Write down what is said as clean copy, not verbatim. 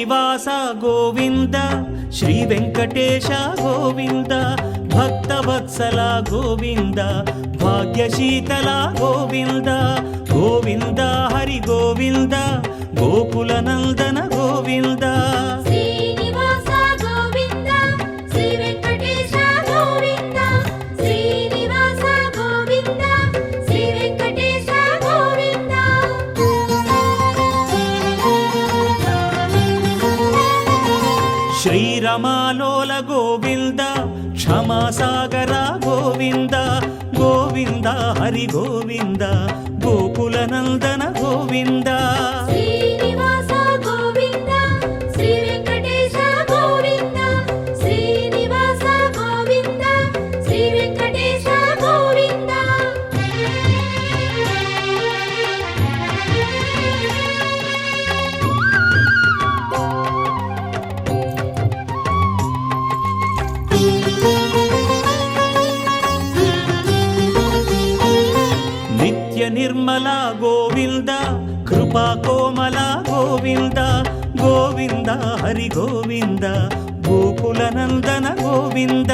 శ్రీనివాస గోవింద శ్రీ వెంకటేశ గోవింద భక్తవత్సల గోవింద భాగ్యశీతల గోవింద గోవింద హరి గోవింద గోకుల నందన గోవింద శ్రీనివాస గోవింద శ్రీ వెంకటేశ గోవింద శ్రీనివాస గోవింద శ్రీ వెంకటేశ గోవింద శ్రీరమాలోల గోవింద క్షమాసాగర గోవింద గోవింద హరి గోవింద గోకుల నందన గోవింద శ్రీనివాస గోవింద శ్రీ వెంకటేశ గోవింద శ్రీనివాస గోవింద శ్రీ వెంకటేశ గోవింద నిత్య నిర్మల గోవింద కృపా కోమల గోవింద గోవింద హరి గోవింద గోకుల నందన గోవింద